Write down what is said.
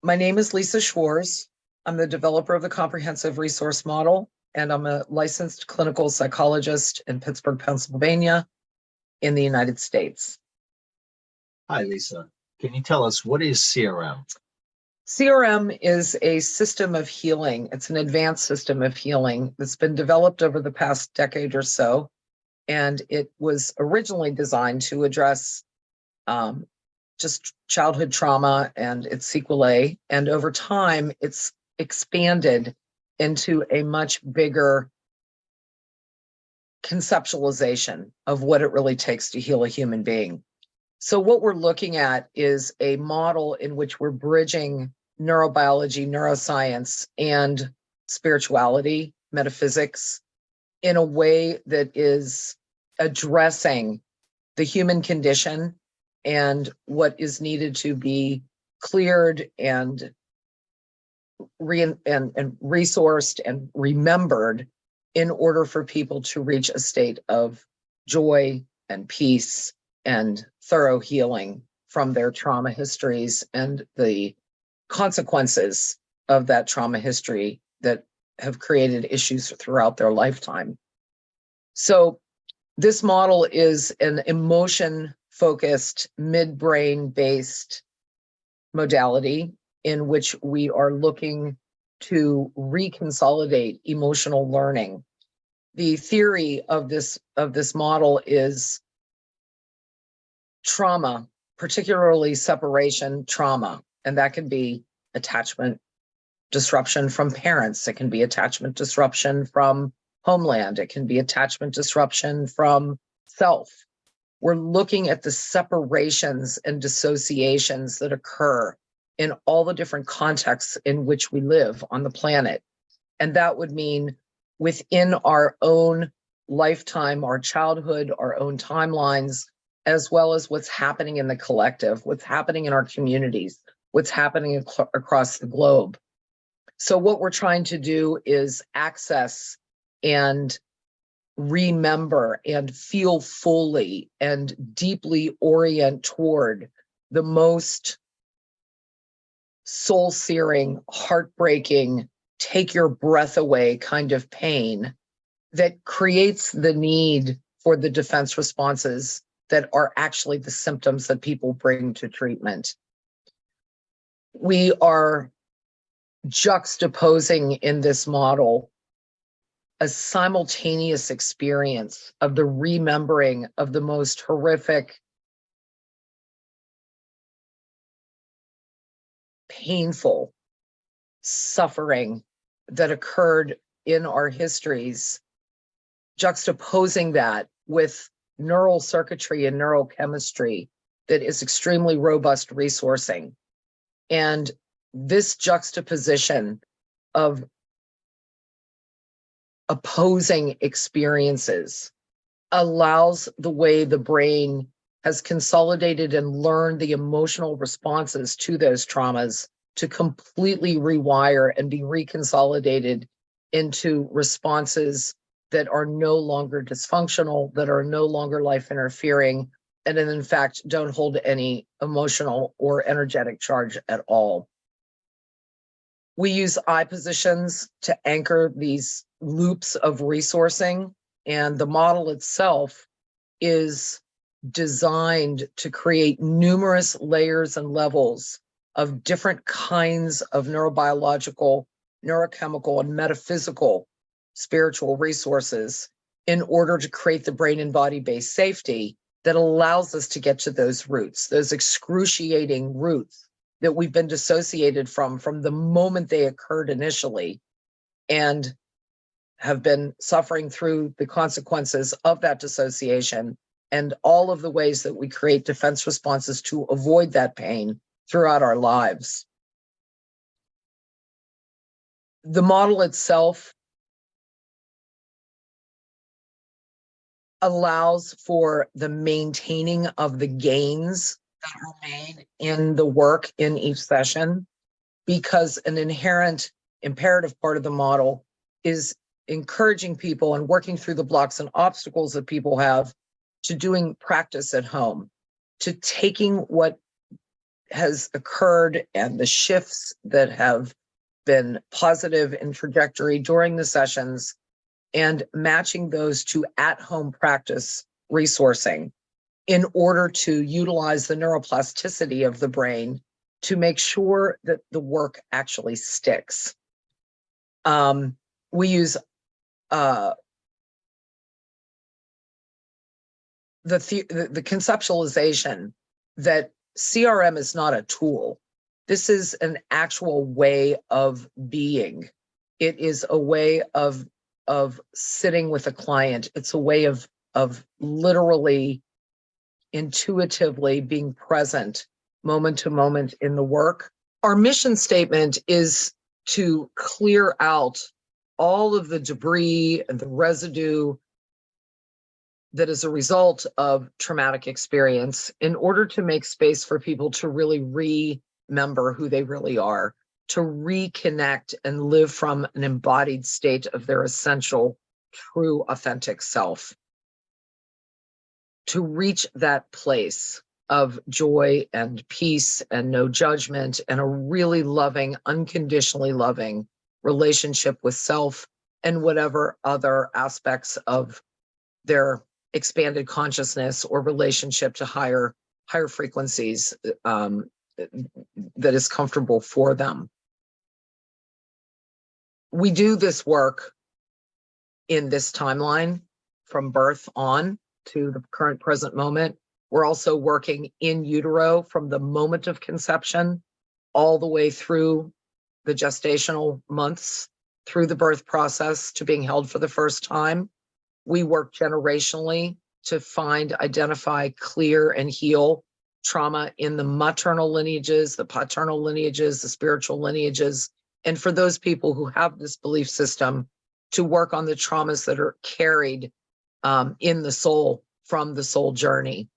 My name is Lisa Schwarz. I'm the developer of the Comprehensive Resource Model, and I'm a licensed clinical psychologist in Pittsburgh, Pennsylvania, in the United States. Hi, Lisa. Can you tell us what is CRM? CRM is a system of healing. It's an advanced system of healing that's been developed over the past decade or so, and it was originally designed to address just childhood trauma and its sequelae. And over time, it's expanded into a much bigger conceptualization of what it really takes to heal a human being. So what we're looking at is a model in which we're bridging neurobiology, neuroscience, and spirituality, metaphysics, in a way that is addressing the human condition and what is needed to be cleared and resourced and remembered in order for people to reach a state of joy and peace and thorough healing from their trauma histories and the consequences of that trauma history that have created issues throughout their lifetime. So this model is an emotion-focused, midbrain-based modality in which we are looking to reconsolidate emotional learning. The theory of this model is trauma, particularly separation trauma, and that can be attachment disruption from parents. It can be attachment disruption from homeland. It can be attachment disruption from self. We're looking at the separations and dissociations that occur in all the different contexts in which we live on the planet. And that would mean within our own lifetime, our childhood, our own timelines, as well as what's happening in the collective, what's happening in our communities, what's happening across the globe. So what we're trying to do is access and remember and feel fully and deeply orient toward the most soul-searing, heartbreaking, take your breath away kind of pain that creates the need for the defense responses that are actually the symptoms that people bring to treatment. We are juxtaposing in this model a simultaneous experience of the remembering of the most horrific, painful suffering that occurred in our histories, juxtaposing that with neural circuitry and neurochemistry that is extremely robust resourcing. And this juxtaposition of opposing experiences allows the way the brain has consolidated and learned the emotional responses to those traumas to completely rewire and be reconsolidated into responses that are no longer dysfunctional, that are no longer life interfering, and in fact don't hold any emotional or energetic charge at all. We use eye positions to anchor these loops of resourcing, and the model itself is designed to create numerous layers and levels of different kinds of neurobiological, neurochemical, and metaphysical spiritual resources in order to create the brain and body-based safety that allows us to get to those roots, those excruciating roots that we've been dissociated from the moment they occurred initially, and have been suffering through the consequences of that dissociation and all of the ways that we create defense responses to avoid that pain throughout our lives. The model itself allows for the maintaining of the gains that are made in the work in each session, because an inherent imperative part of the model is encouraging people and working through the blocks and obstacles that people have to doing practice at home, to taking what has occurred and the shifts that have been positive in trajectory during the sessions, and matching those to at-home practice resourcing in order to utilize the neuroplasticity of the brain to make sure that the work actually sticks. We use the conceptualization that CRM is not a tool. This is an actual way of being. It is a way of sitting with a client. It's a way of literally, intuitively being present moment to moment in the work. Our mission statement is to clear out all of the debris and the residue that is a result of traumatic experience in order to make space for people to really remember who they really are, to reconnect and live from an embodied state of their essential, true, authentic self, to reach that place of joy and peace and no judgment and a really loving, unconditionally loving relationship with self and whatever other aspects of their expanded consciousness or relationship to higher frequencies that is comfortable for them. We do this work in this timeline from birth on to the current present moment. We're also working in utero from the moment of conception all the way through the gestational months, through the birth process to being held for the first time. We work generationally to find, identify, clear, and heal trauma in the maternal lineages, the paternal lineages, the spiritual lineages. And for those people who have this belief system, to work on the traumas that are carried in the soul from the soul journey.